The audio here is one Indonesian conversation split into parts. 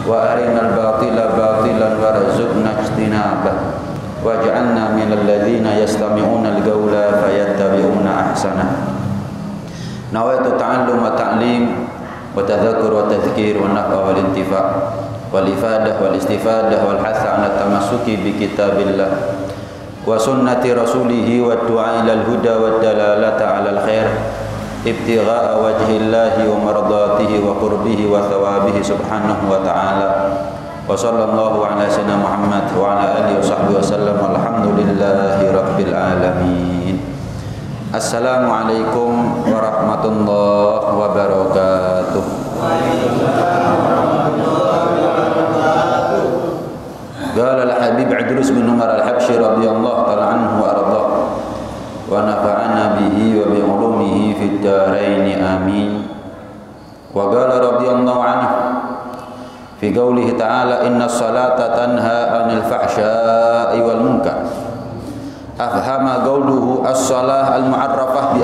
wa arinal batila batilan warzuqna ijtinabah waj'alna minal ladzina yastami'una al-qawla fayattabi'una ahsanah. Nawaitu ta'allum wa ta'lim wa tadhakkur wa tadhkir wa naf'a wal intifa' wal ifadah wal istifadah wal hatha 'ala tamassuki bi kitabillah wa sunnati rasulih wa du'a ila al-huda wa dalalata 'ala al-khair ibtigha'a wajhillahi wa mardatihi wa qurbihi wa thawabihi subhanahu wa ta'ala. Wa sallallahu ala sayyidina Muhammad wa ala alihi wa sahbihi wa sallam. Alhamdulillahi rabbil alamin. Assalamualaikum warahmatullahi wabarakatuh. Qala al-Habib Idrus bin Umar al-Habsyi radhiyallahu ta'ala anhu wa ardhah wa nafa'ana bihi wa bi ulumihi fid dharain amin. Wa qala radhiyallahu anhu fi qoulihi ta'ala innas salata tanha 'anil fahsya'i wal munkar. Afhama qawluhu as-salah al-mu'arrafah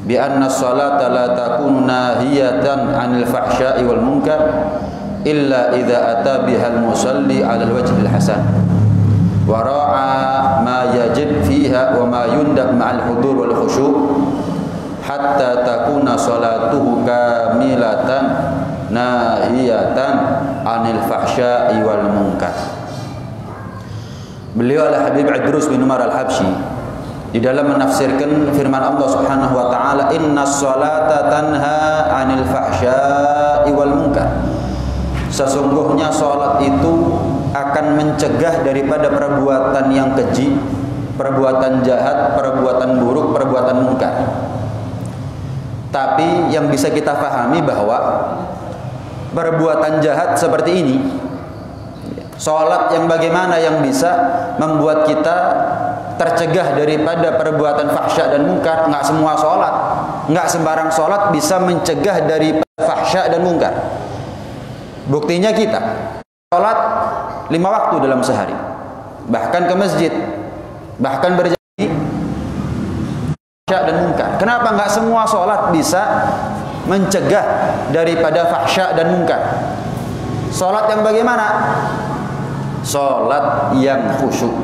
bi anna as-salata la takunu nahiyatan 'anil fahsya'i wal munkar illa idza ata bihal musalli 'ala al-wajhil hasan wa ra'a ma yajib fiha wa ma yundab ma'al hudur wal khusyu' hatta takuna salatuhu kamilatan nahiyatan 'anil fahsya'i wal munkar. Beliau Al-Habib Idrus bin Umar Al-Habsyi di dalam menafsirkan firman Allah Subhanahu wa taala innas salata tanha 'anil fahsya'i wal munkar. Sesungguhnya salat itu akan mencegah daripada perbuatan yang keji, perbuatan jahat, perbuatan buruk, perbuatan munkar. Tapi yang bisa kita pahami bahwa perbuatan jahat seperti ini, salat yang bagaimana yang bisa membuat kita tercegah daripada perbuatan fahsya dan munkar? Enggak semua salat, enggak sembarang salat bisa mencegah dari fahsya dan munkar. Buktinya kita salat 5 waktu dalam sehari, bahkan ke masjid, bahkan berjanji fahsya dan munkar. Kenapa enggak semua salat bisa mencegah daripada fahsya dan munkar? Salat yang bagaimana? Salat yang khusyuk,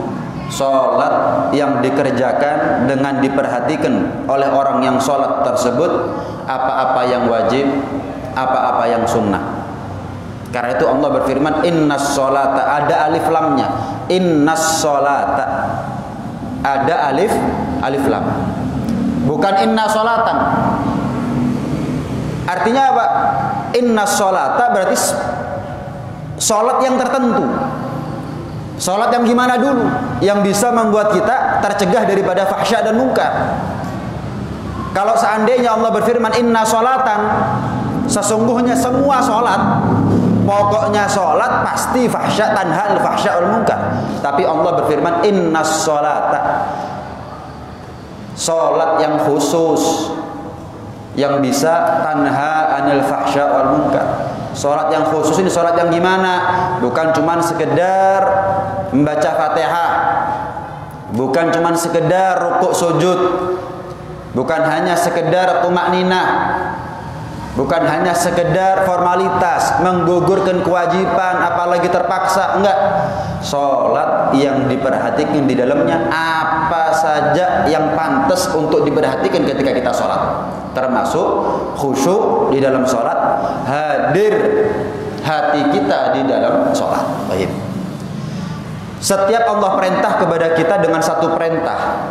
salat yang dikerjakan dengan diperhatikan oleh orang yang salat tersebut apa-apa yang wajib, apa-apa yang sunnah. Karena itu Allah berfirman innas salata, ada alif lamnya, innas salata, ada alif lam, bukan inna salatan. Artinya apa? Innas salata berarti salat yang tertentu. Salat yang gimana dulu? Yang bisa membuat kita tercegah daripada fahsya dan munkar. Kalau seandainya Allah berfirman inna salatan, sesungguhnya semua salat, pokoknya salat pasti fahsya, tanha al fahsya wal munkar. Tapi Allah berfirman innas salata, salat yang khusus yang bisa tanha anil fahsya wal munkar. Salat yang khusus ini salat yang gimana? Bukan cuman sekedar membaca Fatihah, bukan cuman sekedar rukuk sujud, bukan hanya sekedar tumakninah, bukan hanya sekedar formalitas menggugurkan kewajiban apalagi terpaksa. Enggak. Salat yang diperhatikan di dalamnya apa saja yang pantas untuk diperhatikan ketika kita salat, termasuk khusyuk di dalam salat, hadir hati kita di dalam salat. Baik. Setiap Allah perintah kepada kita dengan satu perintah,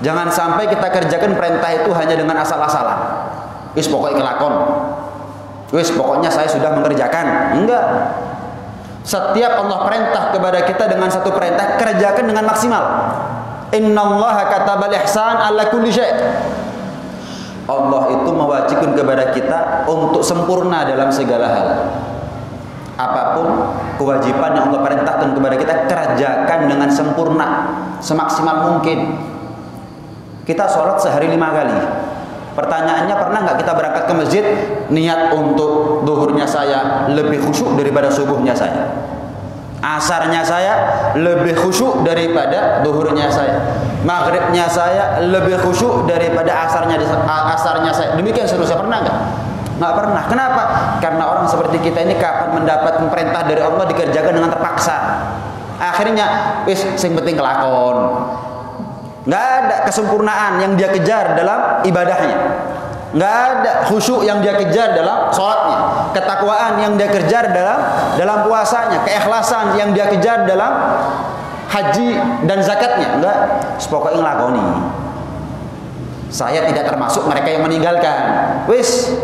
jangan sampai kita kerjakan perintah itu hanya dengan asal-asalan. Wis pokoknya kelakon, wis pokoknya saya sudah mengerjakan. Enggak. Setiap Allah perintah kepada kita dengan satu perintah, kerjakan dengan maksimal. Innallaha katabal ihsan ala kulli syai'. Allah itu mewajibkan kepada kita untuk sempurna dalam segala hal. Apapun kewajiban yang Allah perintahkan kepada kita, kerjakan dengan sempurna, semaksimal mungkin. Kita sholat sehari 5 kali. Pertanyaannya, pernah nggak kita berangkat ke masjid niat untuk duhurnya saya lebih khusyuk daripada subuhnya saya, asarnya saya lebih khusyuk daripada duhurnya saya, maghribnya saya lebih khusyuk daripada asarnya saya. Demikian seterusnya, pernah nggak? Nggak pernah. Kenapa? Karena orang seperti kita ini kapan mendapat perintah dari Allah dikerjakan dengan terpaksa. Akhirnya, wis sing penting kelakon. Nggak ada kesempurnaan yang dia kejar dalam ibadahnya. Nggak ada khusyuk yang dia kejar dalam sholatnya. Ketakwaan yang dia kejar dalam puasanya. Keikhlasan yang dia kejar dalam haji dan zakatnya. Enggak. Pokoknya ngelakoni. Saya tidak termasuk mereka yang meninggalkan. Wis,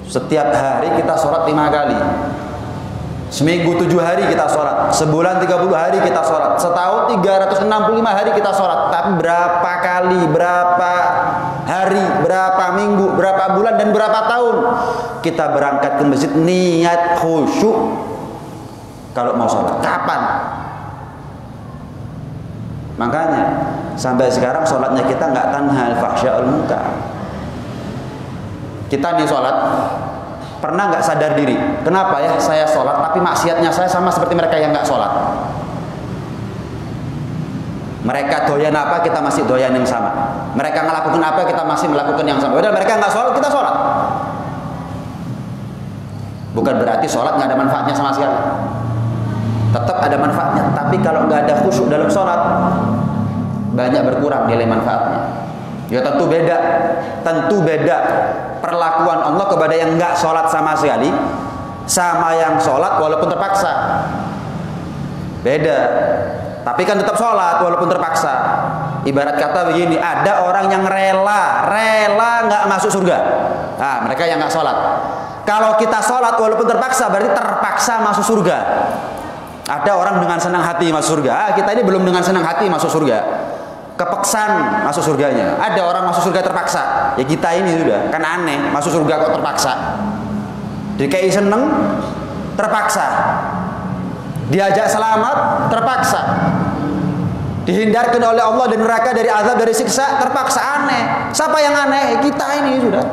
setiap hari kita sholat 5 kali. Seminggu 7 hari kita sholat. Sebulan 30 hari kita sholat. Setahun 365 hari kita sholat. Tapi berapa kali, berapa hari, berapa minggu, berapa bulan, dan berapa tahun kita berangkat ke masjid niat khusyuk kalau mau sholat? Kapan? Makanya sampai sekarang sholatnya kita nggak tanha al-fahsya al-munkar. Kita nih sholat pernah nggak sadar diri, kenapa ya saya sholat tapi maksiatnya saya sama seperti mereka yang nggak sholat. Mereka doyan apa, kita masih doyan yang sama. Mereka melakukan apa, kita masih melakukan yang sama. Padahal mereka nggak sholat, kita sholat. Bukan berarti sholat nggak ada manfaatnya sama sekali. Tetap ada manfaatnya. Tapi kalau nggak ada khusyuk dalam sholat, banyak berkurang nilai manfaatnya. Ya tentu beda. Tentu beda perlakuan Allah kepada yang nggak sholat sama sekali sama yang sholat walaupun terpaksa. Beda. Tapi kan tetap sholat walaupun terpaksa. Ibarat kata begini, ada orang yang rela nggak masuk surga. Nah, mereka yang nggak sholat. Kalau kita sholat walaupun terpaksa, berarti terpaksa masuk surga. Ada orang dengan senang hati masuk surga. Kita ini belum dengan senang hati masuk surga. Kepeksan masuk surganya. Ada orang masuk surga terpaksa. Ya kita ini sudah kan aneh, masuk surga kok terpaksa. Dikai seneng terpaksa. Diajak selamat terpaksa. Dihindarkan oleh Allah dan neraka dari azab, dari siksa terpaksa. Aneh. Siapa yang aneh? Kita ini sudah.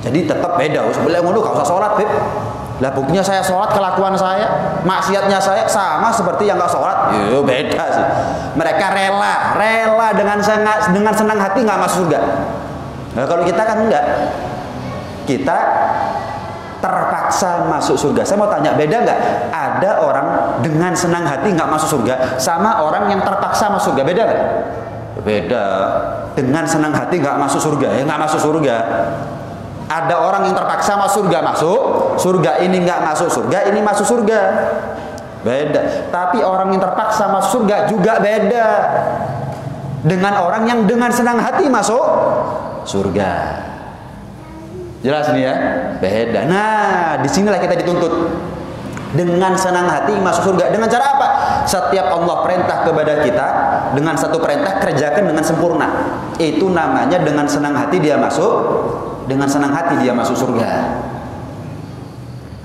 Jadi tetap beda. Sebelah ngono gak usah sholat, Beb. Lah buktinya saya sholat, kelakuan saya, maksiatnya saya sama seperti yang gak sholat. Yo beda sih. Mereka rela dengan senang hati nggak masuk surga. Nah, kalau kita kan enggak. Kita terpaksa masuk surga. Saya mau tanya, beda nggak? Ada orang dengan senang hati nggak masuk surga sama orang yang terpaksa masuk surga, beda nggak? Beda. Dengan senang hati nggak masuk surga, ya nggak masuk surga. Ada orang yang terpaksa masuk surga, masuk surga. Ini nggak masuk surga, ini masuk surga. Beda. Tapi orang yang terpaksa masuk surga juga beda dengan orang yang dengan senang hati masuk surga. Jelas nih ya? Beda. Nah, disinilah kita dituntut dengan senang hati masuk surga. Dengan cara apa? Setiap Allah perintah kepada kita, dengan satu perintah kerjakan dengan sempurna. Itu namanya dengan senang hati dia masuk. Dengan senang hati dia masuk surga.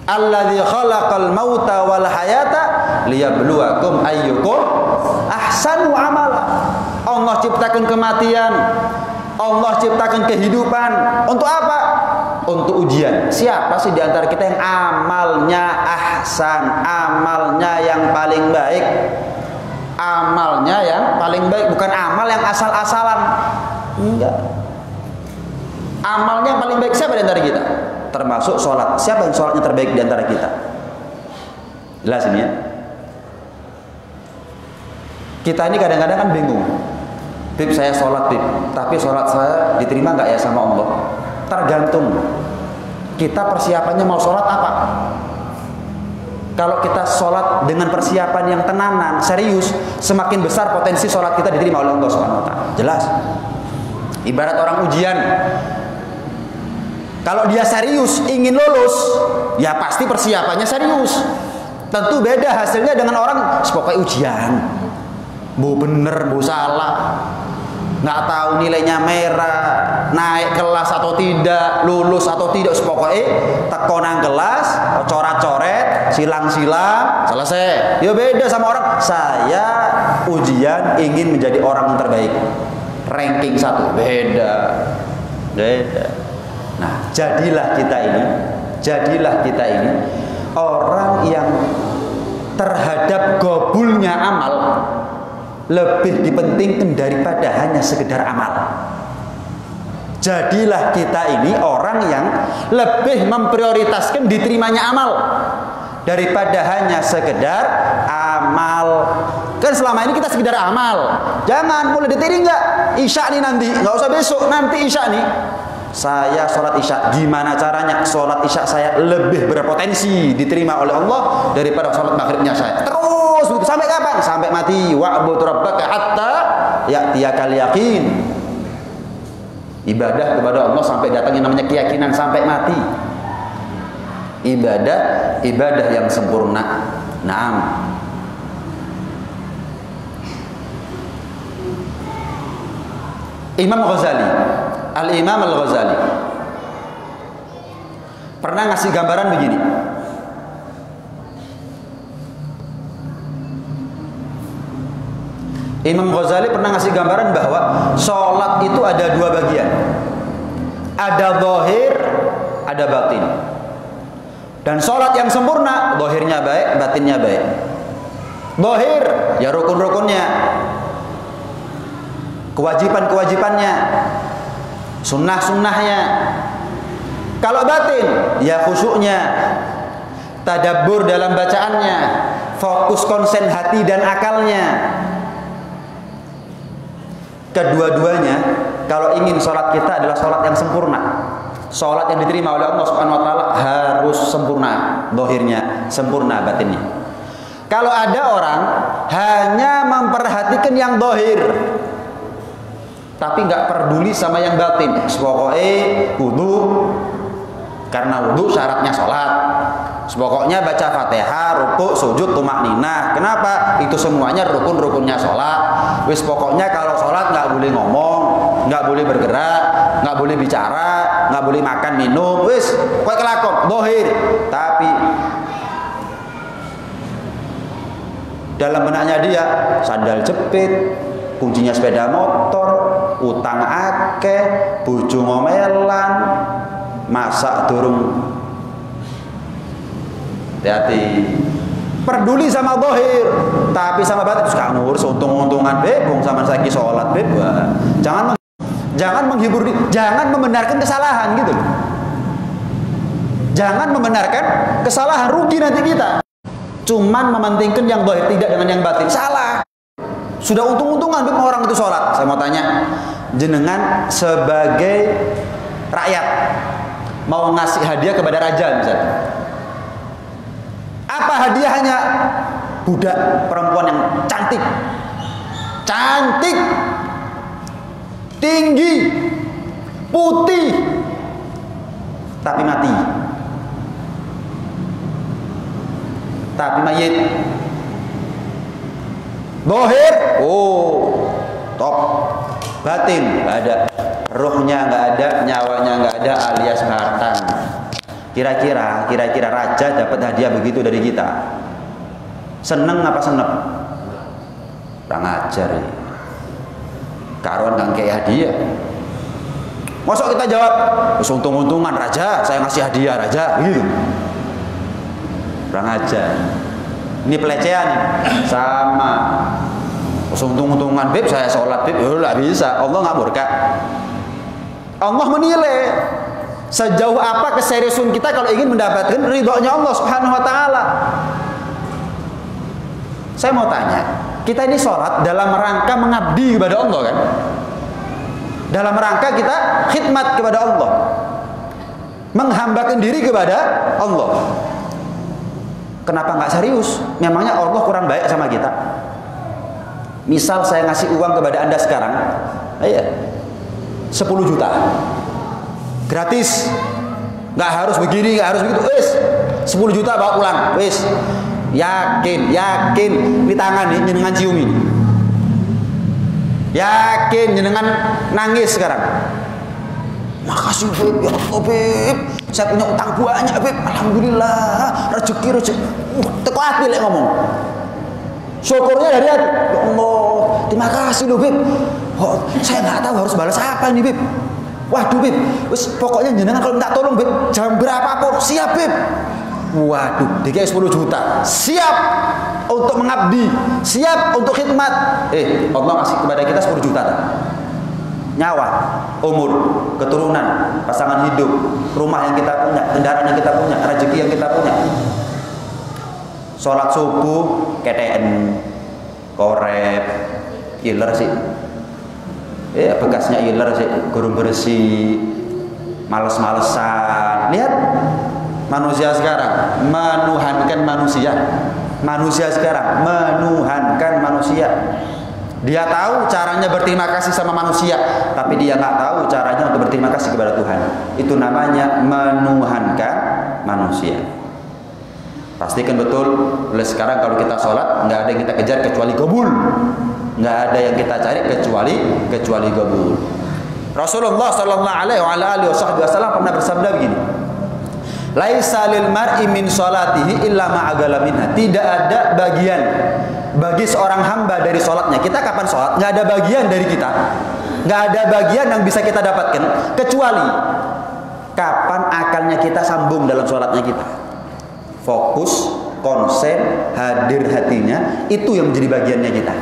Alladzi khalaqal mauta wal hayata liyabluwakum ayyukum ahsanu amala. Allah ciptakan kematian, Allah ciptakan kehidupan untuk apa? Untuk ujian. Siapa sih di antara kita yang amalnya ahsan, amalnya yang paling baik? Amalnya yang paling baik, bukan amal yang asal-asalan. Enggak. Amalnya yang paling baik siapa di antara kita? Termasuk sholat. Siapa yang sholatnya terbaik di antara kita? Jelas ini ya. Kita ini kadang-kadang kan bingung. Bib, saya sholat, Bib, tapi sholat saya diterima nggak ya sama Allah? Tergantung. Kita persiapannya mau sholat apa? Kalau kita sholat dengan persiapan yang tenanan, serius, semakin besar potensi sholat kita diterima oleh Allah Subhanahu Wa Taala. Jelas. Ibarat orang ujian. Kalau dia serius ingin lulus, ya pasti persiapannya serius. Tentu beda hasilnya dengan orang pokoknya ujian, bu bener bu salah, nggak tahu nilainya merah, naik kelas atau tidak, lulus atau tidak, pokoknya tekonan kelas, coret-coret, silang-silang, selesai. Ya beda sama orang. Saya ujian ingin menjadi orang yang terbaik, ranking 1, beda. Nah, jadilah kita ini orang yang terhadap gobulnya amal lebih dipentingkan daripada hanya sekedar amal. Jadilah kita ini orang yang lebih memprioritaskan diterimanya amal daripada hanya sekedar amal. Kan selama ini kita sekedar amal. Jangan mulai detik enggak isya nih nanti, enggak usah besok, nanti isya nih. Saya sholat isya, gimana caranya sholat isya saya lebih berpotensi diterima oleh Allah daripada sholat maghribnya saya. Terus sampai kapan? Sampai mati. Wa'bud rabbaka hatta ya'tiyakal yaqin. Ibadah kepada Allah sampai datangnya namanya keyakinan, sampai mati. Ibadah yang sempurna. Naam. Imam Ghazali, Al-Imam Al-Ghazali pernah ngasih gambaran begini. Imam Ghazali pernah ngasih gambaran bahwa sholat itu ada dua bagian. Ada zahir, ada batin. Dan sholat yang sempurna, zahirnya baik, batinnya baik. Zahir, ya rukun-rukunnya, kewajiban-kewajibannya, sunnah-sunnahnya. Kalau batin, ya khusyuknya, tadabbur dalam bacaannya, fokus konsen hati dan akalnya. Kedua-duanya, kalau ingin sholat kita adalah sholat yang sempurna, sholat yang diterima oleh Allah Subhanahu Wa Taala, harus sempurna zahirnya, sempurna batinnya. Kalau ada orang hanya memperhatikan yang zahir, tapi nggak peduli sama yang batin, pokoknya wudu, karena wudu syaratnya sholat. Pokoknya baca Fatihah, rukuk, sujud, tumakninah. Kenapa? Itu semuanya rukun-rukunnya sholat. Wis pokoknya kalau sholat nggak boleh ngomong, nggak boleh bergerak, nggak boleh bicara, nggak boleh makan minum. Wis pokoknya kelakon, dohir. Tapi dalam benaknya dia sandal jepit, kuncinya sepeda motor, utang akeh, bojo ngomelan, masak durung. Hati-hati. Peduli sama zahir, tapi sama batin suka ngurus untung-untungan bebong sama saiki sholat bebas. Jangan menghibur, jangan membenarkan kesalahan gitu. Jangan membenarkan kesalahan, rugi nanti kita. Cuman mementingkan yang zahir, tidak dengan yang batin. Salah. Sudah untung-untungan orang itu sholat. Saya mau tanya, jenengan sebagai rakyat mau ngasih hadiah kepada raja misalnya, apa hadiahnya? Budak perempuan yang cantik, tinggi, putih, tapi mati, tapi mayit. Zahir, oh top. Batin nggak ada, ruhnya nggak ada, nyawanya nggak ada, alias hartan. Kira-kira raja dapat hadiah begitu dari kita, seneng apa senep? Kurang ajar ya. Karuan kan kayak hadiah. Masuk kita jawab, untung-untungan raja, saya ngasih hadiah raja, gitu. Kurang ajar. Ini pelecehan sama. Untung-untungan beb, saya sholat beb, nggak bisa. Allah nggak murka. Allah menilai sejauh apa keseriusan kita kalau ingin mendapatkan ridhonya Allah Subhanahu Wa Taala. Saya mau tanya, kita ini sholat dalam rangka mengabdi kepada Allah kan? Dalam rangka kita khidmat kepada Allah, menghambakan diri kepada Allah. Kenapa nggak serius? Memangnya Allah kurang baik sama kita? Misal saya ngasih uang kepada Anda sekarang, 10 juta. Gratis, nggak harus begini, nggak harus begitu. Wis, 10 juta bawa pulang. Wis, yakin di tangan nih jenengan cium ini. Yakin jenengan nangis sekarang. Makasih Beb, ya Allah Beb, saya punya utang banyak Beb. Alhamdulillah, rezeki. Teko hati lek ngomong. Syukurnya dari hati. Ya Allah, terima kasih loh Beb. Oh, saya nggak tahu harus balas apa nih Beb. Waduh Beb, pokoknya jenengan kalau minta tolong Beb, jam berapapun siap Beb. Waduh, dikasih 10 juta, siap untuk mengabdi, siap untuk khidmat. Allah ngasih kepada kita 10 juta. nyawa, umur, keturunan, pasangan hidup, rumah yang kita punya, kendaraan yang kita punya, rezeki yang kita punya. Sholat subuh KTN, korep, iler sih. Bekasnya iler sih, gurung bersih, males-malesan. Lihat manusia sekarang menuhankan manusia. Manusia sekarang menuhankan manusia. Dia tahu caranya berterima kasih sama manusia, tapi dia nggak tahu caranya untuk berterima kasih kepada Tuhan. Itu namanya menuhankan manusia. Pastikan betul, oleh sekarang kalau kita sholat nggak ada yang kita kejar kecuali qabul, nggak ada yang kita cari kecuali qabul. Rasulullah Sallallahu Alaihi Wasallam pernah bersabda begini, laisa lil mar'i min sholatihi illa ma'agala minha. Tidak ada bagian bagi seorang hamba dari sholatnya. Kita kapan sholat? Nggak ada bagian dari kita, nggak ada bagian yang bisa kita dapatkan kecuali kapan akalnya kita sambung dalam sholatnya kita. Fokus, konsen, hadir hatinya, itu yang menjadi bagiannya kita.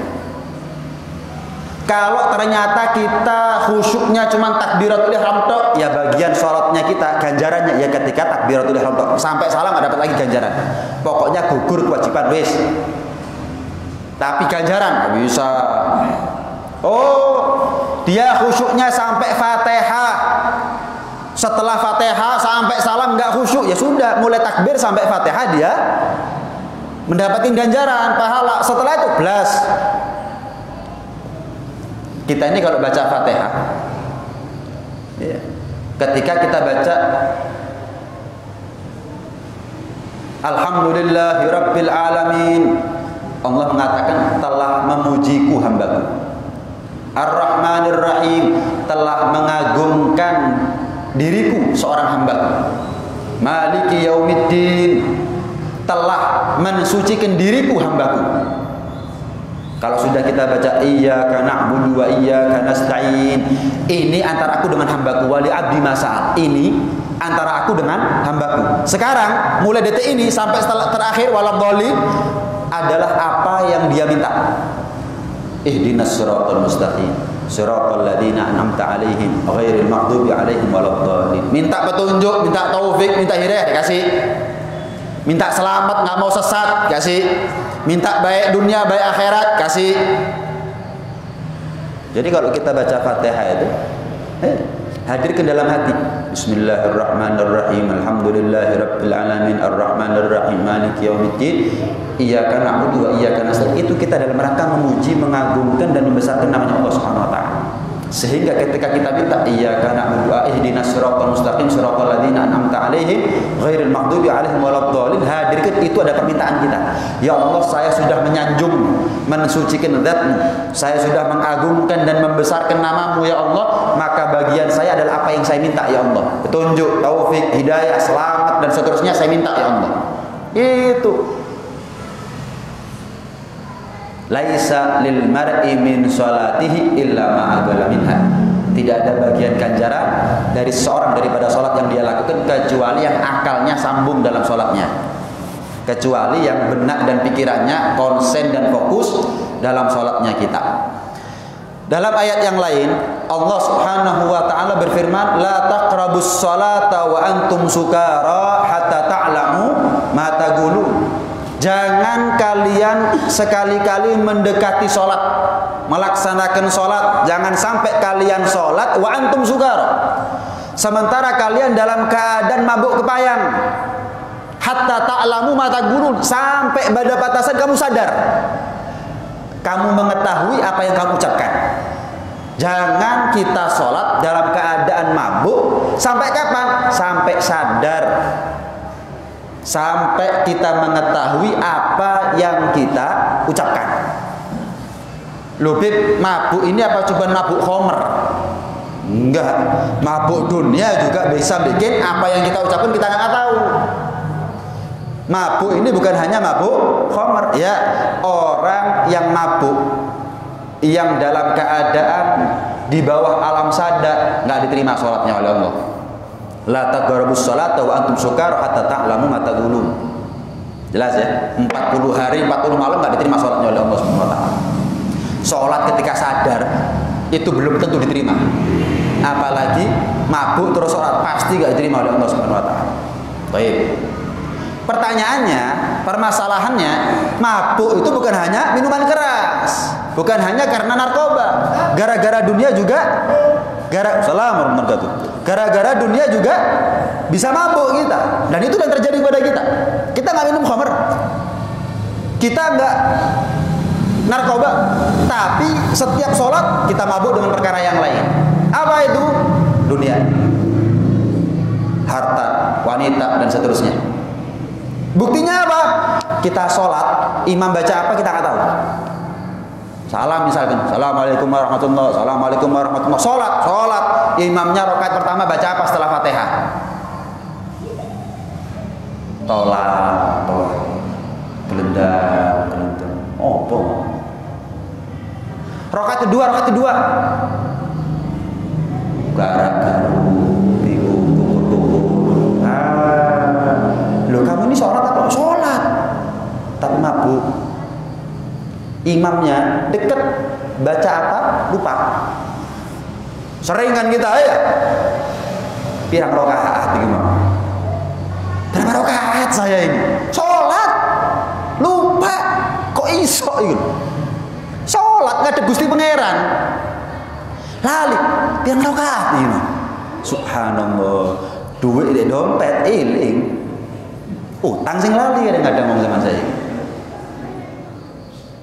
Kalau ternyata kita khusyuknya cuma takbiratul ihram tok, ya bagian sholatnya kita, ganjarannya ya ketika takbiratul ihram tok, sampai salam nggak dapat lagi ganjaran. Pokoknya gugur kewajiban wis. Tapi ganjaran nggak bisa. Oh, dia khusyuknya sampai Fatihah. Setelah Fatihah sampai salam nggak khusyuk, ya sudah, mulai takbir sampai Fatihah dia mendapatkan ganjaran, pahala. Setelah itu belas. Kita ini kalau baca Fatihah, ya, ketika kita baca Alhamdulillahirabbil alamin, Allah mengatakan telah memujiku hambaku. Ar-Rahmanir Rahim, telah mengagungkan diriku seorang hambaku. Maliki yaumiddin, telah mensucikan diriku hambaku. Kalau sudah kita baca iyyaka na'budu wa iyyaka nasta'in, ini antara aku dengan hambaku, wali abdi masal, ini antara aku dengan hambaku. Sekarang mulai detik ini sampai setelah terakhir waladhdallin adalah apa yang dia minta. Ihdinas siratal mustaqim, siratal ladzina an'amta 'alaihim ghairil maghdubi 'alaihim waladdallin. Minta petunjuk, minta taufik, minta hidayah, dikasih. Minta selamat, nggak mau sesat, kasih. Minta baik dunia, baik akhirat, kasih. Jadi kalau kita baca Fatihah itu, hadirkan dalam hati. Bismillahirrahmanirrahim. Alhamdulillahirabbil alamin arrahmanir rahim maliki yaumiddin iyyaka na'budu wa iyyaka nasta'in. Itu kita dalam rangka memuji, mengagungkan dan membesarkan namanya Allah Subhanahu wa taala. Sehingga ketika kita minta iyyaka na'budu wa ihdinas siratal mustaqim siratal ladzina an'amta 'alaihim ghairil maghdubi 'alaihim waladdallin, hadirkan itu ada permintaan kita. Ya Allah, saya sudah menyanjung, mensucikan zat-Mu, saya sudah mengagungkan dan membesarkan nama-Mu ya Allah, maka bagian saya adalah apa yang saya minta ya Allah. Petunjuk, taufik, hidayah, selamat dan seterusnya saya minta ya Allah. Itu laisa lil mar'i min sholatihi illa ma'agala minha. Tidak ada bagian ganjaran dari seorang daripada sholat yang dia lakukan kecuali yang akalnya sambung dalam sholatnya, kecuali yang benak dan pikirannya konsen dan fokus dalam sholatnya kita. Dalam ayat yang lain Allah Subhanahu wa ta'ala berfirman, la taqrabus sholata wa antum sukara hatta ta'lamu ma taqulun. Jangan kalian sekali-kali mendekati sholat, melaksanakan sholat. Jangan sampai kalian sholat wa antum sukara, sementara kalian dalam keadaan mabuk kepayang. Hatta ta'lamu ma taqulun, sampai pada batasan kamu sadar, kamu mengetahui apa yang kamu ucapkan. Jangan kita sholat dalam keadaan mabuk. Sampai kapan? Sampai sadar, sampai kita mengetahui apa yang kita ucapkan. Lubib, mabuk ini apa cuma mabuk khomer? Enggak, mabuk dunia juga bisa bikin apa yang kita ucapkan kita nggak tahu. Mabuk ini bukan hanya mabuk khomer, ya, orang yang mabuk, yang dalam keadaan di bawah alam sadar, nggak diterima sholatnya oleh Allah. La taqrabus sholata wa antum sukara hatta ta'lamu ma taqulun. Jelas ya? 40 hari 40 malam enggak diterima salatnya oleh Allah Subhanahu wa taala. Salat ketika sadar, itu belum tentu diterima. Apalagi mabuk terus sholat, pasti gak diterima oleh Allah Subhanahu wa taala. Baik. Pertanyaannya, permasalahannya, mabuk itu bukan hanya minuman keras, bukan hanya karena narkoba. Gara-gara dunia juga, gara-gara dunia juga bisa mabuk kita. Dan itu yang terjadi pada kita. Kita nggak minum khamr, kita nggak narkoba, tapi setiap sholat kita mabuk dengan perkara yang lain. Apa itu? Dunia, harta, wanita, dan seterusnya. Buktinya apa? Kita sholat, imam baca apa kita nggak tahu. Salam misalkan, assalamualaikum warahmatullah, assalamualaikum warahmatullah. Sholat, imamnya rakaat pertama baca apa setelah Fatihah? Tolak, gelendang. Opo. Rakaat kedua. Gara-garu, bingung, kubur. Loh, kamu ini sholat apa? Sholat, tapi mabuk. Imamnya deket, baca apa? Lupa. Sering kan kita ya? Pirang rakaat gimana? Berapa rakaat saya ini? Sholat, lupa. Kok iso itu? Sholat nggak ada Gusti Pangeran. Lali, pirang rakaat ini. Subhanallah. Duit di dompet iling. Utang sing lali kadang-kadang ngomong sama saya.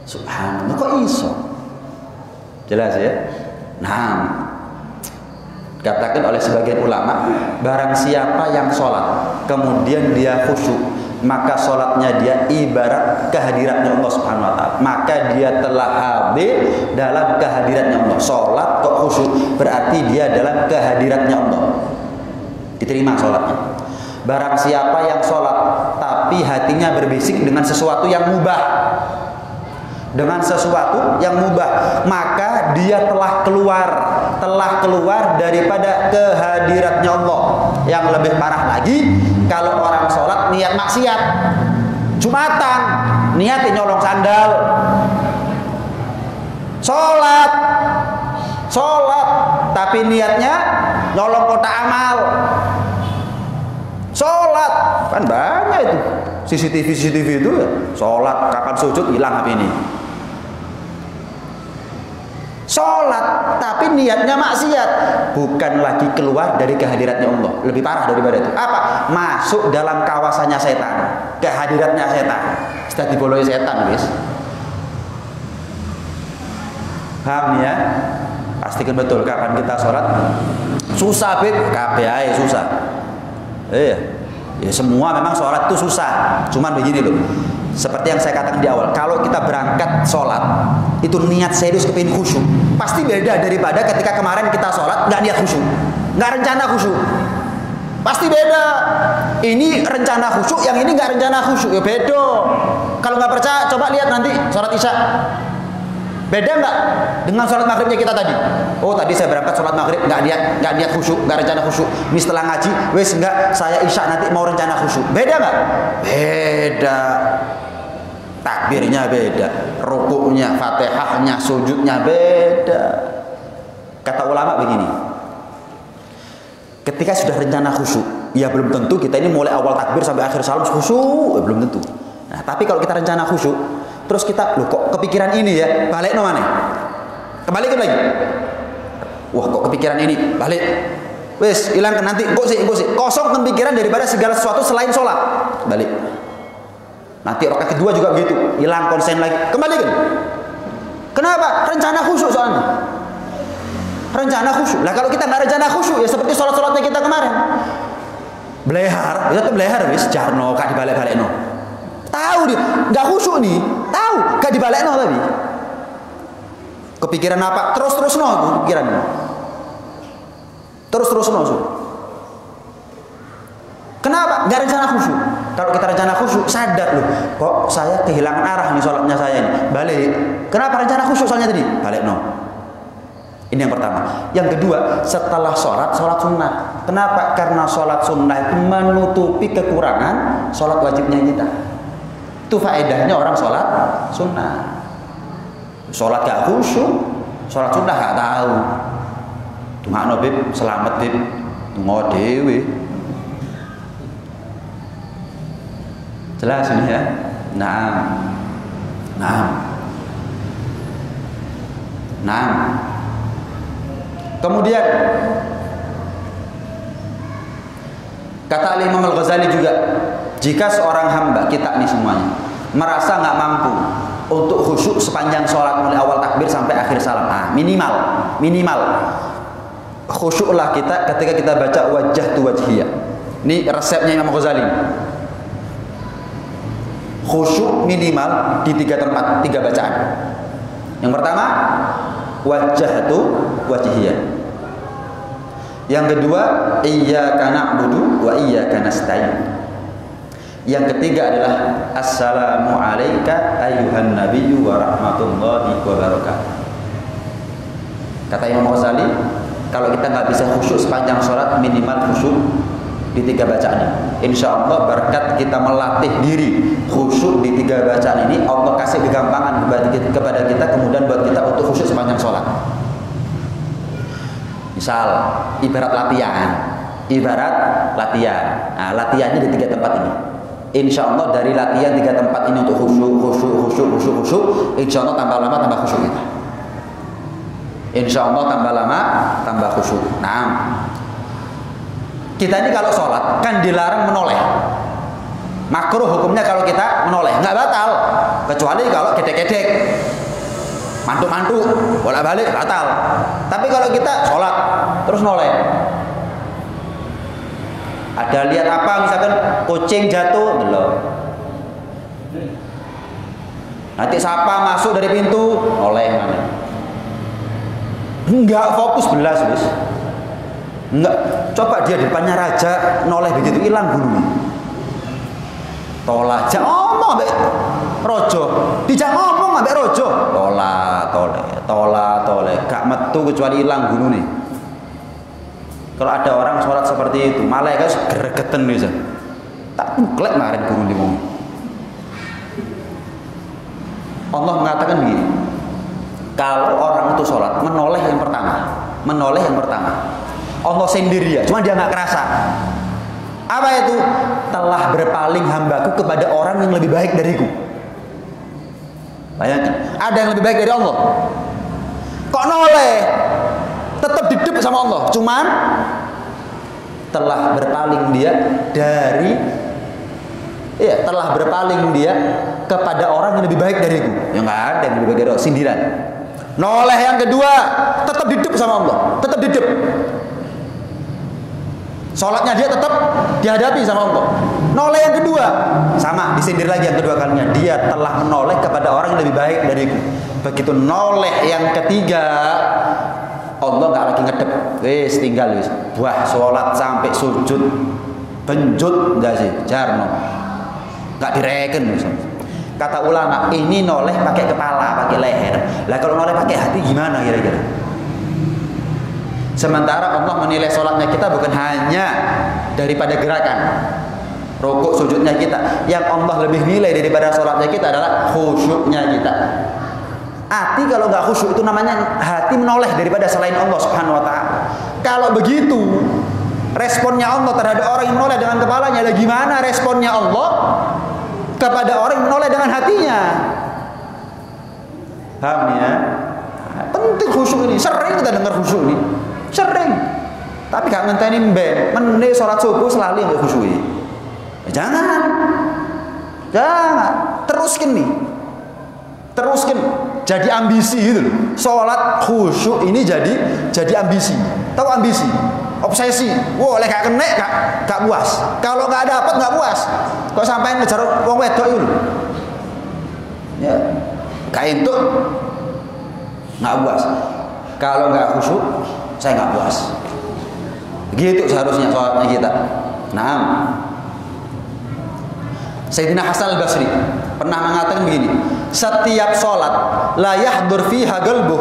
Subhanallah, kok iso? Jelas ya? Nah, dikatakan oleh sebagian ulama, barang siapa yang sholat kemudian dia khusyuk, maka sholatnya dia ibarat kehadiratnya Allah Subhanahu wa taala. Maka dia telah hadir dalam kehadiratnya Allah. Sholat kok khusyuk, berarti dia dalam kehadiratnya Allah. Diterima sholatnya. Barang siapa yang sholat tapi hatinya berbisik dengan sesuatu yang mubah, maka dia telah keluar daripada kehadiratnya Allah. Yang lebih parah lagi, kalau orang sholat niat maksiat, Jumatan niat nyolong sandal. Sholat tapi niatnya nyolong kotak amal. Sholat kan banyak itu CCTV itu ya. Sholat kapan sujud hilang HP ini. Sholat tapi niatnya maksiat, bukan lagi keluar dari kehadiratnya Allah. Lebih parah daripada itu. Apa? Masuk dalam kawasannya setan, kehadiratnya setan. Sudah diboloi setan, guys. Paham ya? Pastikan betul kapan kita sholat. Susah beb, KPI susah. Ya semua memang sholat itu susah. Cuman begini loh, seperti yang saya katakan di awal, kalau kita berangkat sholat itu niat serius kepingin khusyuk, pasti beda daripada ketika kemarin kita sholat nggak niat khusyuk, nggak rencana khusyuk. Pasti beda. Ini rencana khusyuk, yang ini nggak rencana khusyuk, ya beda. Kalau nggak percaya, coba lihat nanti sholat isya. Beda nggak dengan sholat maghribnya kita tadi? Oh, tadi saya berangkat sholat maghrib nggak niat khusyuk, nggak rencana khusyuk. Ini setelah ngaji, wes nggak, saya isya nanti mau rencana khusyuk. Beda nggak? Beda. Takbirnya beda, rukuknya, fatihahnya, sujudnya beda. Kata ulama begini, ketika sudah rencana khusyuk, ya belum tentu kita ini mulai awal takbir sampai akhir salam khusyuk, ya belum tentu. Nah, tapi kalau kita rencana khusyuk, terus kita, loh kok kepikiran ini ya, balik no mana? Kembalikan lagi. Wah, kok kepikiran ini, balik. Wes, hilangkan nanti, kok sih, kosongkan pikiran daripada segala sesuatu selain sholat. Balik. Nanti rakaat kedua juga begitu, hilang konsen lagi, kembalikan. Kenapa? Rencana khusyuk soalnya. Rencana khusyuk. Lah kalau kita nggak rencana khusyuk, ya seperti sholat-sholatnya kita kemarin. Belehar, ya tuh belehar, wes jarno, kak dibalik-balik no. Tahu dia, nggak khusyuk nih, tahu, gak dibalik no tapi. Kepikiran apa? Terus no kepikiran. Terus no. Kenapa? Nggak rencana khusyuk. Kalau kita rencana khusyuk, sadar loh, kok saya kehilangan arah nih sholatnya saya ini. Balik. Kenapa rencana khusyuk soalnya tadi? Balik no. Ini yang pertama. Yang kedua, setelah sholat sunnah. Kenapa? Karena sholat sunnah itu menutupi kekurangan sholat wajibnya kita. Itu faedahnya orang sholat sunnah. Sholat gak khusyuk, Sholat sunnah gak tahu. Dungakno bib, selamat bib, donga dhewe. Jelas ini ya? Nah. Kemudian kata Imam Al-Ghazali juga, jika seorang hamba, kita nih semuanya, merasa nggak mampu untuk khusyuk sepanjang sholat mulai awal takbir sampai akhir salam, minimal khusyuklah kita ketika kita baca wajjahtu wajhiyah. Ini resepnya Imam Ghazali. Khusyuk minimal di 3 tempat, 3 bacaan. Yang pertama, wajjahtu wajhiyah. Yang kedua, iyyaka na'budu wa iyyaka nasta'in. Yang ketiga adalah assalamu alayka ayyuhan nabiyyu wa rahmatullahi wa barakatuh. Kata Imam Ghazali, kalau kita nggak bisa khusyuk sepanjang sholat, minimal khusyuk di 3 bacaan ini. Insya Allah berkat kita melatih diri khusyuk di 3 bacaan ini, Allah kasih kegampangan kepada kita kemudian buat kita untuk khusyuk sepanjang sholat. Misal ibarat latihan. Nah, latihannya di 3 tempat ini. Insya Allah dari latihan 3 tempat ini untuk khusyuk, insya Allah tambah lama tambah khusyuk kita. Insya Allah tambah lama tambah khusyuk. Nah, kita ini kalau sholat kan dilarang menoleh. Makruh hukumnya kalau kita menoleh, nggak batal, kecuali kalau gedek-gedek, mantuk-mantuk, bolak-balik batal. Tapi kalau kita sholat terus noleh, ada lihat apa, misalkan kucing jatuh, belum. Nanti siapa masuk dari pintu, noleh mana? Enggak fokus belas, wis. Enggak, coba dia di depannya raja noleh begitu, hilang bulunya. Tola jak ngomong ambek rojo, dijak ngomong ambek rojo. Tola, gak metu kecuali hilang bulu nih. Kalau ada orang sholat seperti itu, malaikat gregeten bisa. Tak tuklek kemarin guru di wong. Allah mengatakan begini, kalau orang itu sholat menoleh yang pertama, Allah sendiri ya, cuma dia nggak kerasa. Apa itu? Telah berpaling hambaku kepada orang yang lebih baik dariku. Bayangkan, ada yang lebih baik dari Allah. Kok noleh? Tetap hidup sama Allah, cuman telah berpaling dia dari, telah berpaling dia kepada orang yang lebih baik dariku. Yang nggak ada yang lebih baik dari Allah, sindiran. Noleh yang kedua, tetap hidup sama Allah, tetap hidup. Sholatnya dia tetap dihadapi sama Allah. Noleh yang kedua, sama, disindir lagi yang kedua kalinya. Dia telah menoleh kepada orang yang lebih baik dariku. Begitu noleh yang ketiga, Allah nggak lagi ngedep, wis tinggal wis. Wah, sholat sampai sujud, benjut enggak sih, jarno, nggak direken. Kata ulama, ini noleh pakai kepala, pakai leher. Lah kalau noleh pakai hati gimana kira-kira? Sementara Allah menilai sholatnya kita bukan hanya daripada gerakan rukuk sujudnya kita. Yang Allah lebih nilai daripada sholatnya kita adalah khusyuknya kita. Hati kalau nggak khusyuk itu namanya hati menoleh daripada selain Allah Subhanahu wa ta'ala. Kalau begitu responnya Allah terhadap orang yang menoleh dengan kepalanya, lah gimana responnya Allah kepada orang yang menoleh dengan hatinya? Paham ya? Penting khusyuk ini, sering kita dengar khusyuk ini, sering. Tapi gak ngenteni ben, meneh sholat subuh selalu yang khusyuk. Jangan, teruskan nih, teruskan. Jadi ambisi gitu loh. Sholat khusyuk ini jadi ambisi. Tahu ambisi? Obsesi. Wah, lek gak kena gak puas. Kalau gak dapat gak puas. Kok sampai ngejar wong wedok itu loh. Ya, gak entuk gak puas. Kalau gak khusyuk, saya gak puas. Begitu seharusnya sholatnya kita. Nah, Sayyidina Hasan Al-Basri pernah mengatakan begini, setiap sholat la yahdur fiha qalbuh,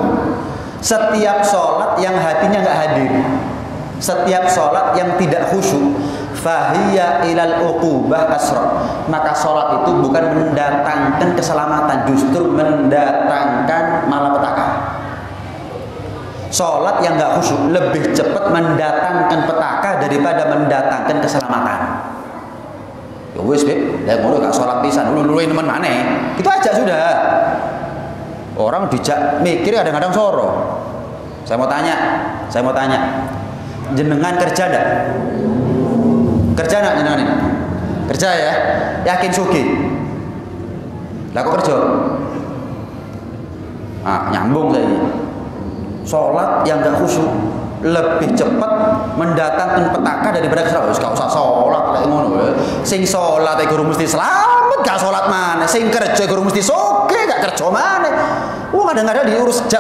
setiap sholat yang hatinya nggak hadir, setiap sholat yang tidak khusyuk, fahiya ilal uqubah asra, maka sholat itu bukan mendatangkan keselamatan, justru mendatangkan malapetaka. Sholat yang nggak khusyuk lebih cepat mendatangkan petaka daripada mendatangkan keselamatan. Ya wis, Beb, lek ngono gak sholat pisan, luwe nemen maneh. Itu aja sudah. Orang dijak mikir kadang-kadang soro. Saya mau tanya. Jenengan kerja ndak? Kerja ndak jenengan ini? Kerja ya? Yakin sugih? Lah kok kerja? Nyambung saya ini. Sholat yang gak khusyuk lebih cepat mendatangkan petaka daripada keselamatan. Gak usah sholat lek ngono. Sing sholat iku mesti selamat, gak sholat maneh. Sing kerja iku mesti sugih, gak kerja maneh. Kadang-kadang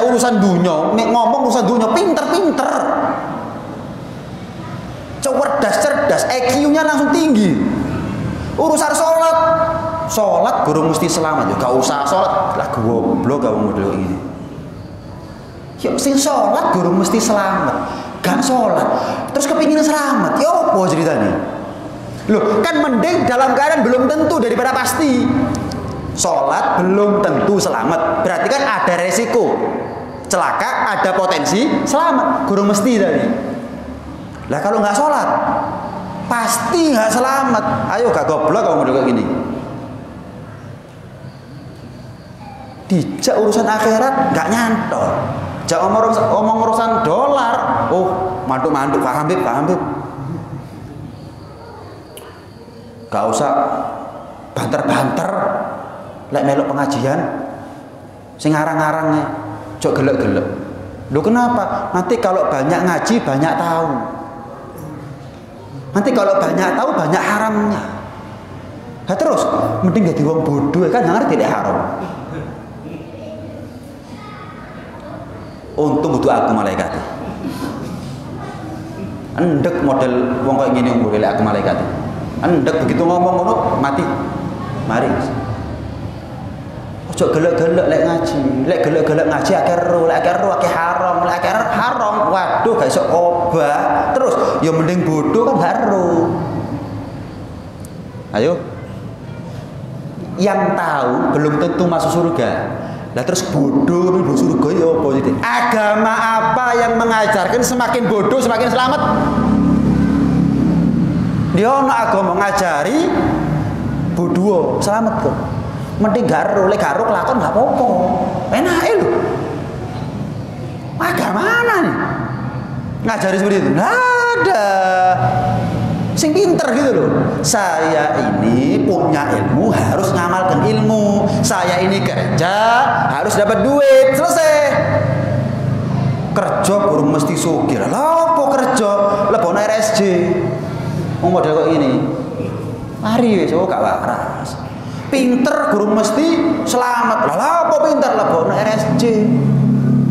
urusan dunya, ngomong urusan dunya pinter-pinter. Cerdas, IQ-nya langsung tinggi. Urusan sholat guru mesti selamat. Ya gak usah sholat. Lah goblok kamu model ini. Ya sing sholat guru mesti selamat. Gak sholat terus kepingin selamat. Ya apa ceritanya? Loh, kan mending dalam keadaan belum tentu daripada pasti. Sholat belum tentu selamat, berarti kan ada resiko celaka, ada potensi selamat. Guru mesti tadi. Lah kalau nggak sholat pasti nggak selamat. Ayo gak goblok kamu model kayak gini. Dijak urusan akhirat nggak nyantol. Jak omong urusan dolar. Oh, mantuk-mantuk, paham Bib. Gak usah banter-banter. Lek melok pengajian sing ngarang-ngarangnya cok gelek-gelek. Loh kenapa? Nanti kalau banyak ngaji banyak tahu. Nanti kalau banyak tahu banyak haramnya. Nah terus mending jadi wong bodoh kan ngerti tidak haram. Untung butuh aku malaikat. Endek model wong kayak gini boleh aku malaikat. Endek begitu ngomong ngono mati. Mari. Ojo gelek-gelek lek ngaji. Lek gelek-gelek ngaji akeh ro, lek haram, lek haram. Waduh, gak iso obah. Terus ya mending bodoh kan gak ro. Ayo. Yang tahu belum tentu masuk surga. Lah terus bodoh masuk surga ya apa iki? Agama apa yang mengajarkan semakin bodoh semakin selamat? Dia ono agama ngajari bodoh selamat kok. Mending garo, lek garo kelakon gak apa-apa. Enake lho. Agama mana nih? Ngajari seperti itu. Nggak ada. Sing pinter gitu loh. Saya ini punya ilmu harus ngamalkan ilmu. Saya ini kerja harus dapat duit. Selesai. Kerja burung mesti sugih. Lah apa kerja? Lebon RSJ. Mau model kok ini. Mari wis gak waras. Pinter guru mesti selamat. Lah apa pinter lebon RSJ.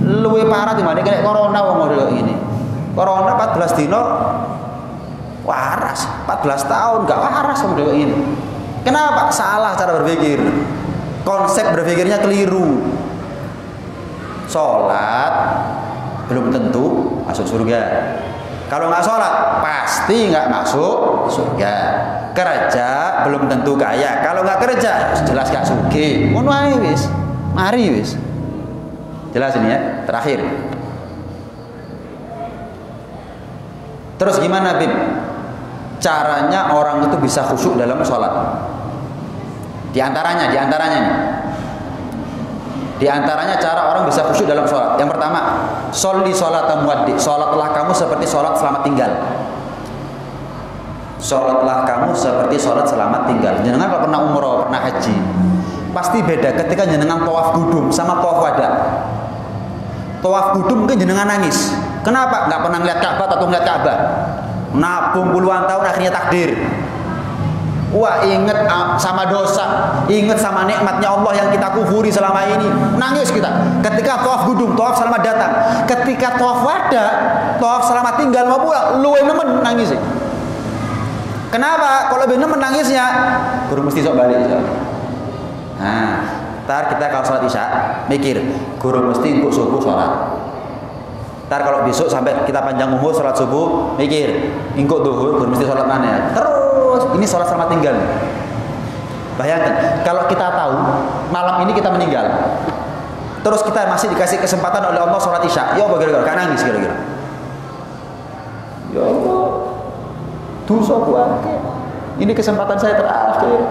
Luwe parah dibanding kayak corona wong model ini. Corona 14 dino waras, 14 tahun gak waras model ini. Kenapa? Salah cara berpikir. Konsep berpikirnya keliru. Sholat belum tentu masuk surga. Kalau nggak sholat pasti nggak masuk surga. Kerja belum tentu kaya. Kalau nggak kerja jelas gak sugih. Ngono ae wis. Mari wis. Jelas ini ya. Terakhir. Terus gimana Bib? Caranya orang itu bisa khusyuk dalam sholat. Di antaranya nih. Di antaranya cara orang bisa khusyuk dalam sholat. Yang pertama, sholli sholata muwaddi. Sholatlah kamu seperti sholat selamat tinggal. Sholatlah kamu seperti sholat selamat tinggal. Jenengan kalau pernah umroh, pernah haji, pasti beda ketika jenengan tawaf kudum sama tawaf wada. Tawaf kudum mungkin jenengan nangis. Kenapa? Nggak pernah ngeliat Ka'bah atau ngeliat Ka'bah. Nabung puluhan tahun akhirnya takdir. Wah, inget sama dosa, inget sama nikmatnya Allah yang kita kufuri selama ini. Nangis kita. Ketika tawaf kudum, tawaf selamat datang. Ketika tawaf wada, tawaf selamat tinggal mau pulang, luwe nemen nangis. Kenapa? Kalau lebih nemen nangisnya, guru mesti sok balik. Nah, ntar kita kalau sholat isya mikir, guru mesti untuk subuh sholat. Ntar kalau besok sampai kita panjang umur sholat subuh, mikir, ingkuk duhur, guru mesti sholat mana ya? Terus, ini sholat selamat tinggal. Bayangkan, kalau kita tahu malam ini kita meninggal, terus kita masih dikasih kesempatan oleh Allah sholat isya, ya apa kira-kira? Kan nangis kira-kira. Ya Allah, dosa kuake. Ini kesempatan saya terakhir.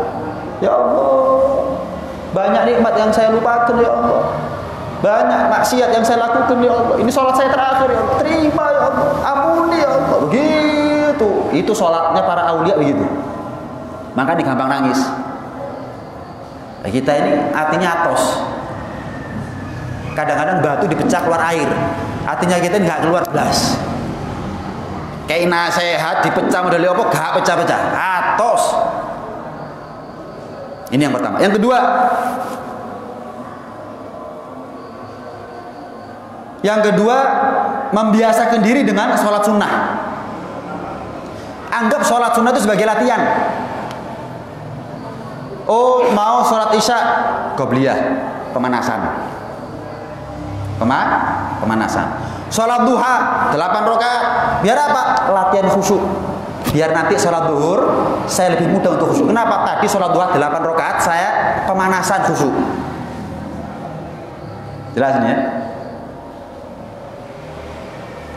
Ya Allah, banyak nikmat yang saya lupakan ya Allah. Banyak maksiat yang saya lakukan ya Allah. Ini sholat saya terakhir ya Allah. Terima ya Allah, ampuni ya Allah. Begitu. Itu sholatnya para aulia begitu. Maka gampang nangis. Nah, kita ini hatinya atos. Kadang-kadang batu dipecah keluar air. Artinya kita nggak keluar belas. Kayak nasihat dipecah model apa gak pecah-pecah. Atos. Ini yang pertama. Yang kedua, membiasakan diri dengan sholat sunnah. Anggap sholat sunnah itu sebagai latihan. Oh, mau sholat isya, qobliyah, pemanasan. Pemanasan. Sholat duha 8 rakaat. Biar apa? Latihan khusyuk. Biar nanti sholat duhur saya lebih mudah untuk khusyuk. Kenapa? Tadi sholat duha 8 rakaat saya pemanasan khusyuk. Jelas ini ya?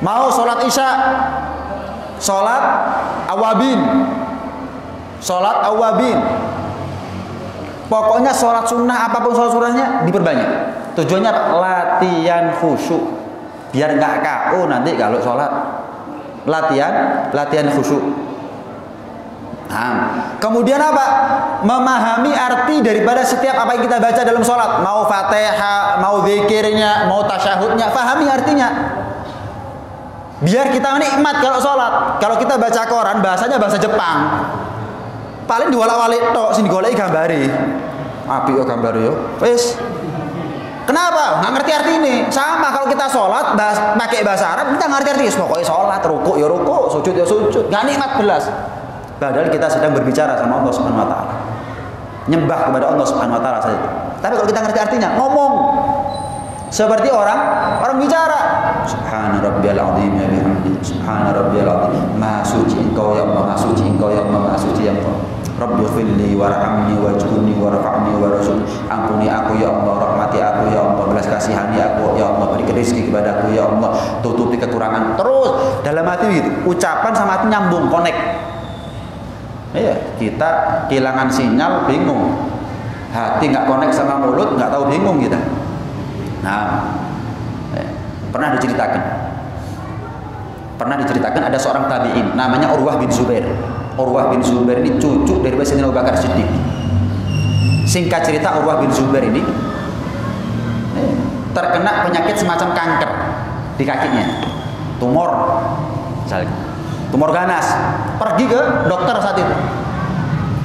Mau sholat isya, sholat awabin. Sholat awabin. Pokoknya sholat sunnah, apapun sholat sunnahnya diperbanyak. Tujuannya apa? Latihan khusyuk. Biar nggak KO nanti kalau sholat. Latihan khusyuk. Nah, kemudian apa? Memahami arti daripada setiap apa yang kita baca dalam sholat. Mau fatihah, mau zikirnya, mau tasyahudnya, pahami artinya. Biar kita nikmat kalau sholat. Kalau kita baca koran, bahasanya bahasa Jepang. Paling diwalak-walik tok, sini golek gambari. Api yo gambari yo. Wis. Kenapa? Nggak ngerti arti ini. Sama kalau kita sholat, pakai bahasa Arab, kita ngerti arti. Pokoknya sholat, rukuk ya rukuk, sujud ya sujud. Nggak nikmat belas. Padahal kita sedang berbicara sama Allah Subhanahu Wa Taala. Nyembah kepada Allah Subhanahu Wa Taala saja. Tapi kalau kita ngerti artinya, ngomong. Seperti orang bicara. Subhana rabbiyal azim ya bihamdi. Subhana rabbiyal azim. Maha suci engkau ya Allah, maha suci engkau ya Allah, maha suci ya Allah. Rabbi firli warhamni wajhurni warfa'ni warzuqni. Ampuni aku ya Allah, rahmati aku ya Allah, belas kasihani aku ya Allah, beri rezeki kepadaku ya Allah, tutupi kekurangan. Terus dalam hati gitu, ucapan sama hati nyambung, connect. Iya, kita kehilangan sinyal, bingung. Hati nggak connect sama mulut, nggak tahu, bingung kita. Nah, pernah diceritakan ada seorang tabi'in namanya Urwah bin Zubair. Urwah bin Zubair ini cucu dari Sayyidina Abu Bakar Siddiq. Singkat cerita, Urwah bin Zubair ini terkena penyakit semacam kanker di kakinya, tumor ganas. Pergi ke dokter saat itu.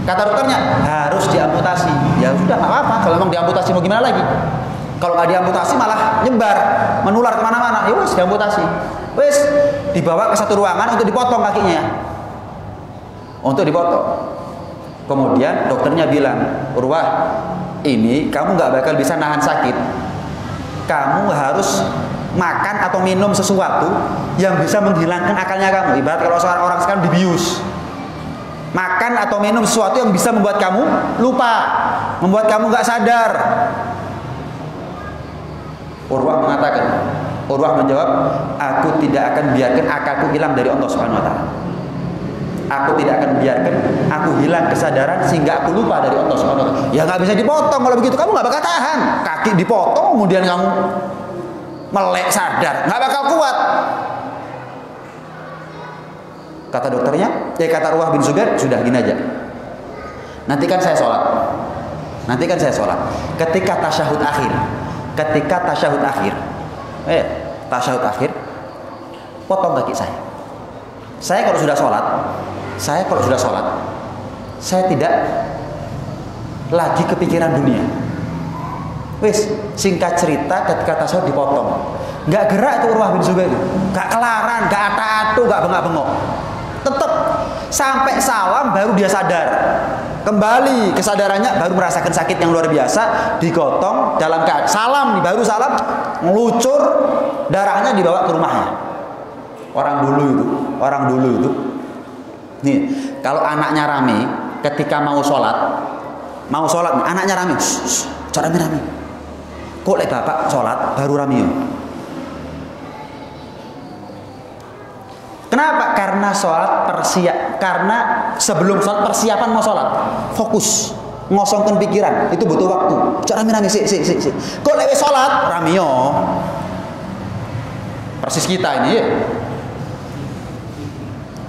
Kata dokternya harus diamputasi. Ya sudah, nggak apa-apa. Kalau memang diamputasi mau gimana lagi? Kalau nggak diamputasi malah nyebar, menular kemana-mana. Ya wes diamputasi. Wes dibawa ke satu ruangan untuk dipotong kakinya. Untuk dipotong. Kemudian dokternya bilang, Urwah, ini kamu nggak bakal bisa nahan sakit. Kamu harus makan atau minum sesuatu yang bisa menghilangkan akalnya kamu. Ibarat kalau orang sekarang dibius. Makan atau minum sesuatu yang bisa membuat kamu lupa, membuat kamu nggak sadar. Urwah menjawab, aku tidak akan biarkan akalku hilang dari Allah Subhanahu Wa Taala. Aku tidak akan biarkan aku hilang kesadaran sehingga aku lupa dari Allah Subhanahu Wa Taala. Ya nggak bisa dipotong kalau begitu, kamu nggak bakal tahan. Kaki dipotong kemudian kamu melek sadar, nggak bakal kuat. Kata dokternya, kata Urwah bin Zubair, sudah gini aja. Nantikan saya sholat. Ketika tasyahud akhir, potong kaki saya. Saya kalau sudah sholat, saya tidak lagi kepikiran dunia. Wis, singkat cerita, ketika tasyahud dipotong, nggak gerak tuh Urwah bin Zubair, nggak kelaran, nggak atu-atu, nggak bengak-bengok. Tetap sampai salam baru dia sadar. Kembali kesadarannya, baru merasakan sakit yang luar biasa, digotong dalam keadaan salam, baru salam, ngelucur, darahnya dibawa ke rumahnya. Orang dulu itu nih, kalau anaknya rame ketika mau sholat, anaknya rame, rame. Kok lek bapak sholat baru rame yo? Kenapa? Karena karena sebelum sholat persiapan mau sholat, fokus, ngosongkan pikiran, itu butuh waktu. Cak rame-rame sik. Kok lek sholat rame yo? Persis kita ini ya.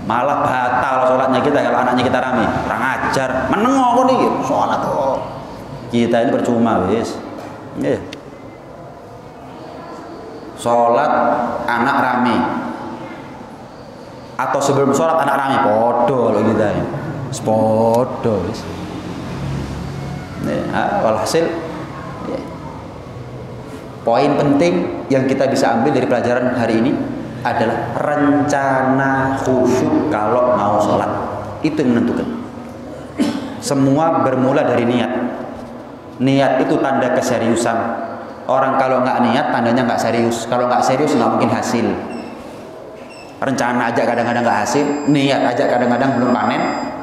Malah batal sholatnya kita kalau anaknya kita rame, kurang ajar, menengok kok nih sholat kok. Kita ini percuma wis. Nggih. Sholat anak rame. Atau sebelum sholat anak rame, podo loh kita ini. Podo wis. Walhasil poin penting yang kita bisa ambil dari pelajaran hari ini adalah rencana khusyuk kalau mau sholat. Itu yang menentukan. Semua bermula dari niat. Niat itu tanda keseriusan. Orang kalau nggak niat tandanya nggak serius. Kalau nggak serius nggak mungkin hasil. Rencana aja kadang-kadang nggak hasil, niat aja kadang-kadang belum panen,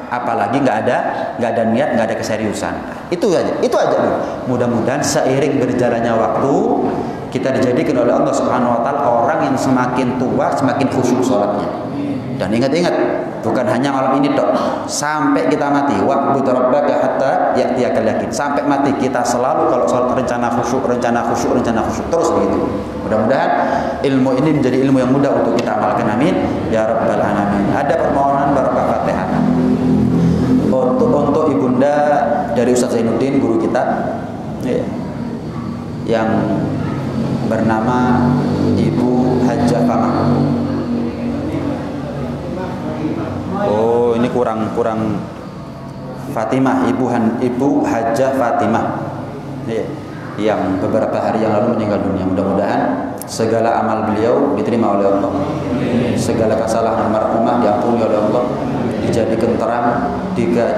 apalagi nggak ada niat, nggak ada keseriusan. Itu aja dulu. Mudah-mudahan seiring berjalannya waktu kita dijadikan oleh Allah Subhanahu Wa Taala orang yang semakin tua semakin khusyuk sholatnya. Dan ingat-ingat, bukan hanya malam ini dok, sampai kita mati. Wa'bud rabbaka hatta ya'tiyakal yaqin. Sampai mati kita selalu kalau sholat rencana khusyuk terus begitu. Mudah-mudahan ilmu ini menjadi ilmu yang mudah untuk kita amalkan, amin ya rabbal alamin. Ada permohonan barokah Fatihah untuk ibunda dari Ustaz Zainuddin, guru kita yang bernama Ibu Hajjah Famah. Oh, ini kurang Fatimah, Ibu Hajjah Fatimah. Yang beberapa hari yang lalu meninggal dunia. Mudah-mudahan segala amal beliau diterima oleh Allah. Segala kesalahan almarhumah diampuni oleh Allah. Dijadikan terang,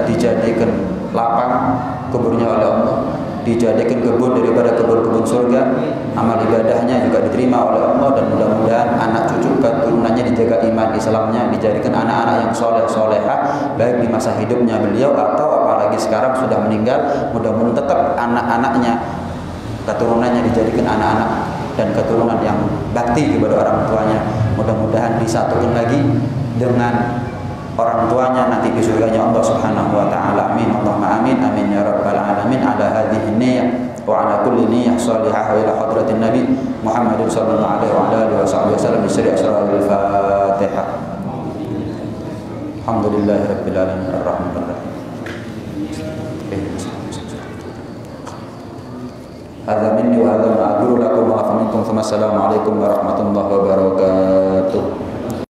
dijadikan lapang kuburnya oleh Allah. Dijadikan kebun daripada kebun-kebun surga. Amal ibadahnya juga diterima oleh Allah, dan mudah-mudahan anak cucu keturunannya dijaga iman Islamnya, dijadikan anak-anak yang soleh-solehah baik di masa hidupnya beliau atau apalagi sekarang sudah meninggal. Mudah-mudahan tetap anak-anaknya, keturunannya dijadikan anak-anak dan keturunan yang bakti kepada orang tuanya. Mudah-mudahan disatukan lagi dengan orang tuanya nanti di surganya Allah Subhanahu wa taala. Amin. Allahumma amin. Amin ya rabbal alamin. Ala hadhihi niyyah wa ala kulli niyyah shalihah wa ila hadratin nabi Muhammadin sallallahu alaihi wa alihi wasallam bi sirri asrarul Fatihah. Alhamdulillahirabbil alamin arrahmanir rahim. Hadza minni wa hadza ma'aduru lakum wa afa minkum. Assalamualaikum warahmatullahi wabarakatuh.